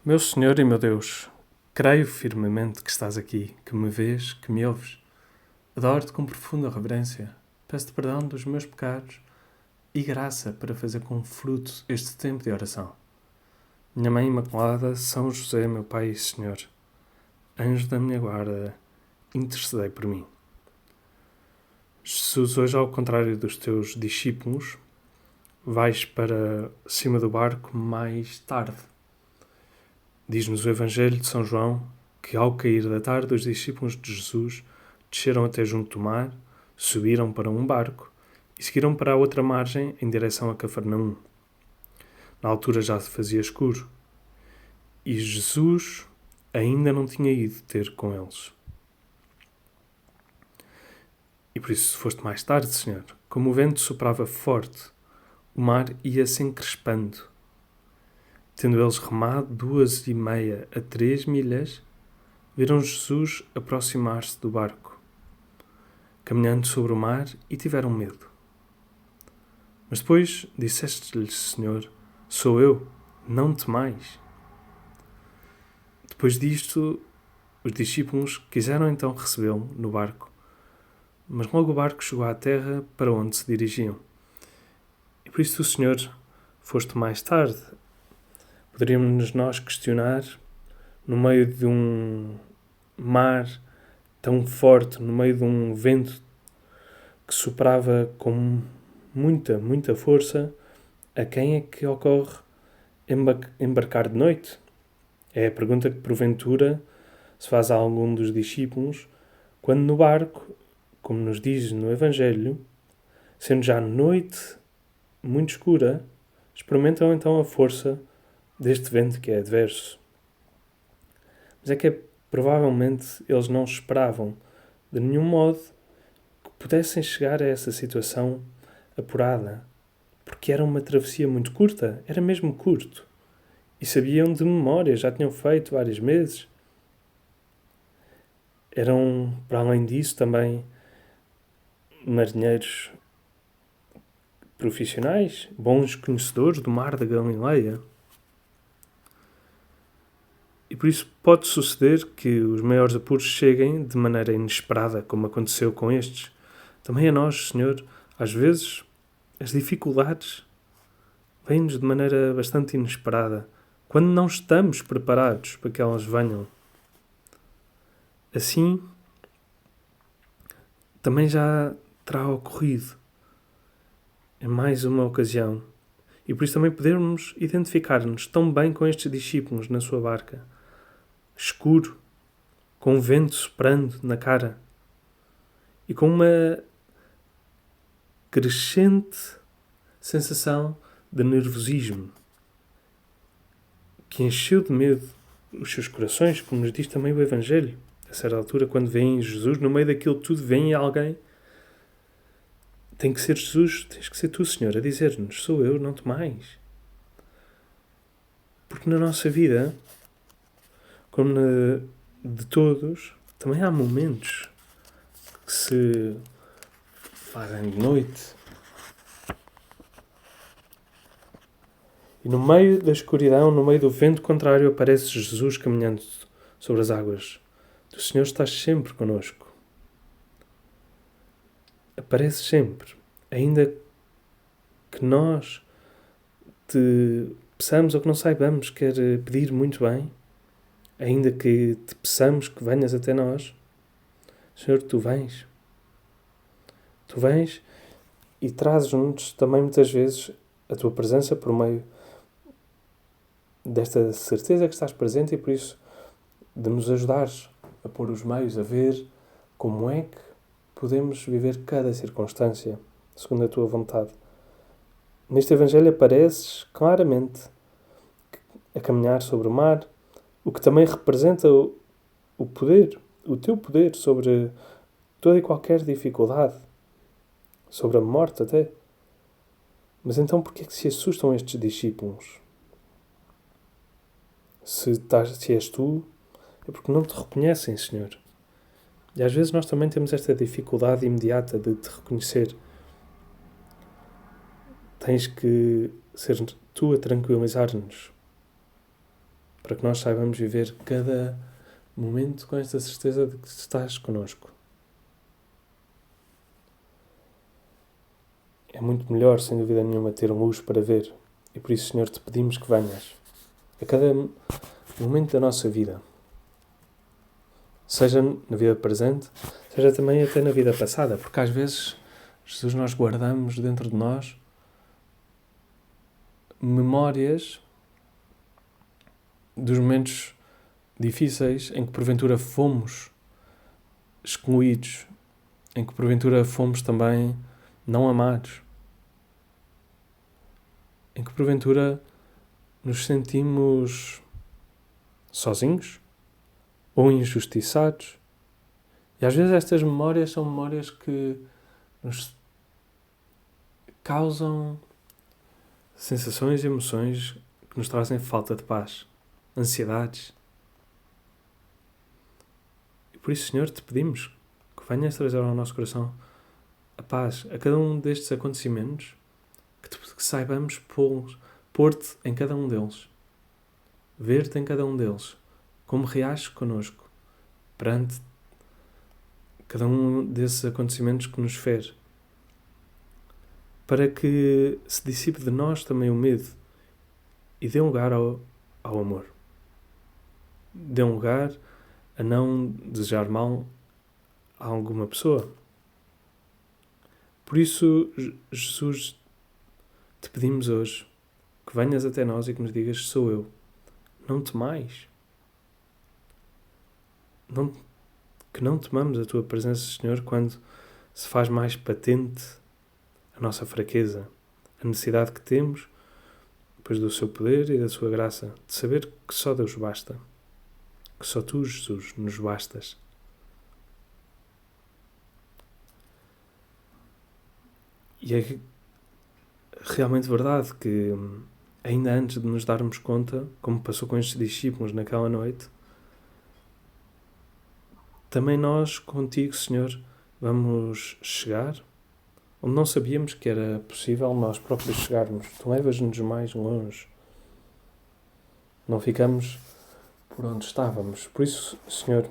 Meu Senhor e meu Deus, creio firmemente que estás aqui, que me vês, que me ouves. Adoro-te com profunda reverência. Peço-te perdão dos meus pecados e graça para fazer com fruto este tempo de oração. Minha Mãe Imaculada, São José, meu Pai e Senhor, anjo da minha guarda, intercedei por mim. Jesus, hoje, ao contrário dos teus discípulos, vais para cima do barco mais tarde. Diz-nos o Evangelho de São João que, ao cair da tarde, os discípulos de Jesus desceram até junto do mar, subiram para um barco e seguiram para a outra margem em direção a Cafarnaum. Na altura já se fazia escuro e Jesus ainda não tinha ido ter com eles. E por isso foste mais tarde, Senhor. Como o vento soprava forte, o mar ia se encrespando. Tendo eles remado 2,5 a 3 milhas, viram Jesus aproximar-se do barco, caminhando sobre o mar, e tiveram medo. Mas depois disseste-lhes, Senhor, sou eu, não temais. Depois disto, os discípulos quiseram então recebê-lo no barco, mas logo o barco chegou à terra para onde se dirigiam. E por isso o Senhor foste mais tarde. Poderíamos nós questionar, no meio de um mar tão forte, no meio de um vento que soprava com muita força, a quem é que ocorre embarcar de noite? É a pergunta que porventura se faz a algum dos discípulos, quando no barco, como nos diz no Evangelho, sendo já noite muito escura, experimentam então a força deste vento que é adverso. Mas é que provavelmente eles não esperavam de nenhum modo que pudessem chegar a essa situação apurada, porque era uma travessia muito curta, era mesmo curto, e sabiam de memória, já tinham feito vários meses. Eram, para além disso, também marinheiros profissionais, bons conhecedores do mar da Galileia. E por isso pode suceder que os maiores apuros cheguem de maneira inesperada, como aconteceu com estes. Também a nós, Senhor, às vezes, as dificuldades vêm-nos de maneira bastante inesperada, quando não estamos preparados para que elas venham. Assim, também já terá ocorrido em mais uma ocasião. E por isso também podermos identificar-nos tão bem com estes discípulos na sua barca, escuro, com o vento soprando na cara e com uma crescente sensação de nervosismo que encheu de medo os seus corações, como nos diz também o Evangelho. A certa altura, quando vem Jesus, no meio daquilo tudo, vem alguém. Tem que ser Jesus, tens que ser tu, Senhor, a dizer-nos, sou eu, não temais. Porque na nossa vida, como na de todos, também há momentos que se fazem de noite. E no meio da escuridão, no meio do vento contrário, aparece Jesus caminhando sobre as águas. O Senhor está sempre connosco. Aparece sempre. Ainda que nós te peçamos ou que não saibamos, quer pedir muito bem, ainda que te peçamos que venhas até nós, Senhor, tu vens. Tu vens e trazes-nos também muitas vezes a tua presença por meio desta certeza que estás presente e por isso de nos ajudares a pôr os meios, a ver como é que podemos viver cada circunstância segundo a tua vontade. Neste Evangelho apareces claramente a caminhar sobre o mar, o que também representa o poder, o teu poder sobre toda e qualquer dificuldade, sobre a morte até. Mas então porquê é que se assustam estes discípulos? Se és tu, é porque não te reconhecem, Senhor. E às vezes nós também temos esta dificuldade imediata de te reconhecer. Tens que ser tu a tranquilizar-nos. para que nós saibamos viver cada momento com esta certeza de que estás connosco. É muito melhor, sem dúvida nenhuma, ter luz para ver. E por isso, Senhor, te pedimos que venhas a cada momento da nossa vida. Seja na vida presente, seja também até na vida passada. Porque às vezes, Jesus, nós guardamos dentro de nós memórias dos momentos difíceis em que porventura fomos excluídos, em que porventura fomos também não amados, em que porventura nos sentimos sozinhos ou injustiçados. E às vezes estas memórias são memórias que nos causam sensações e emoções que nos trazem falta de paz, ansiedades. E por isso, Senhor, te pedimos que venhas trazer ao nosso coração a paz a cada um destes acontecimentos, que saibamos pôr-te em cada um deles, ver-te em cada um deles, como reages connosco perante cada um desses acontecimentos que nos fere, para que se dissipe de nós também o medo e dê um lugar ao amor. Dê um lugar a não desejar mal a alguma pessoa. Por isso, Jesus, te pedimos hoje que venhas até nós e que nos digas: sou eu. Não temais. Que não temamos a tua presença, Senhor, quando se faz mais patente a nossa fraqueza, a necessidade que temos, depois do seu poder e da sua graça, de saber que só Deus basta, que só tu, Jesus, nos bastas. E é realmente verdade que, ainda antes de nos darmos conta, como passou com estes discípulos naquela noite, também nós, contigo, Senhor, vamos chegar onde não sabíamos que era possível nós próprios chegarmos. Tu levas-nos mais longe. Não ficamos por onde estávamos. Por isso, Senhor,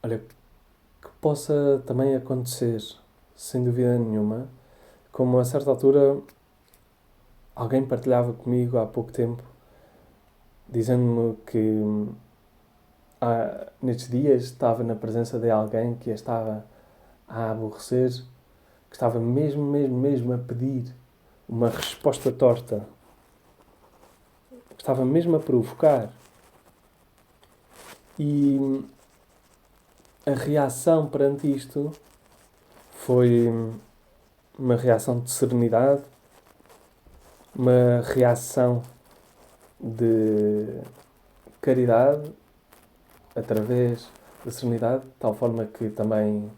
olha, que possa também acontecer, sem dúvida nenhuma, como a certa altura alguém partilhava comigo há pouco tempo, dizendo-me que nestes dias estava na presença de alguém que a estava a aborrecer, que estava mesmo a pedir uma resposta torta, que estava mesmo a provocar. E a reação perante isto foi uma reação de serenidade, uma reação de caridade através da serenidade, de tal forma que também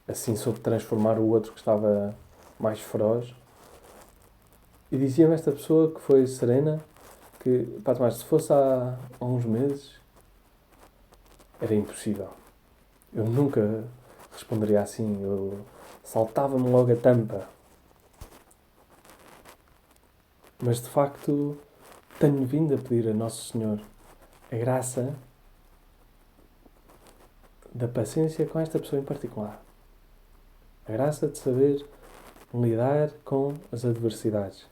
assim soube transformar o outro que estava mais feroz. E dizia-me esta pessoa que foi serena que, pá, Tomás, se fosse há uns meses, era impossível. Eu nunca responderia assim. Eu saltava-me logo a tampa. Mas, de facto, tenho vindo a pedir a Nosso Senhor a graça da paciência com esta pessoa em particular. A graça de saber lidar com as adversidades.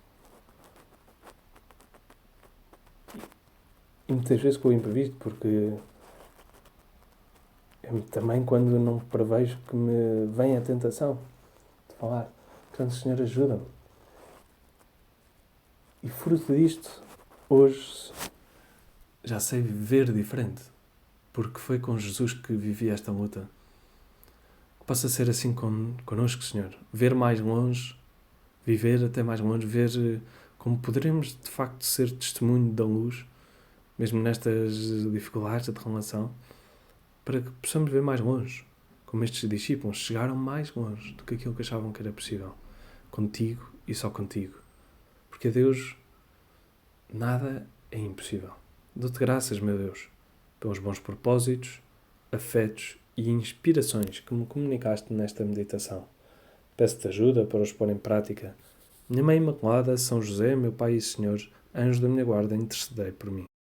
E muitas vezes com o imprevisto, porque também quando não prevejo que me vem a tentação de falar. Portanto, Senhor, ajuda-me. E fruto disto, hoje já sei viver diferente, porque foi com Jesus que vivi esta luta. Que possa ser assim connosco, Senhor. Ver mais longe, viver até mais longe, ver como poderemos de facto ser testemunho da luz, mesmo nestas dificuldades de relação, para que possamos ver mais longe, como estes discípulos chegaram mais longe do que aquilo que achavam que era possível, contigo e só contigo. Porque a Deus nada é impossível. Dou-te graças, meu Deus, pelos bons propósitos, afetos e inspirações que me comunicaste nesta meditação. Peço-te ajuda para os pôr em prática. Minha Mãe Imaculada, São José, meu Pai e Senhor, anjo da minha guarda, intercedei por mim.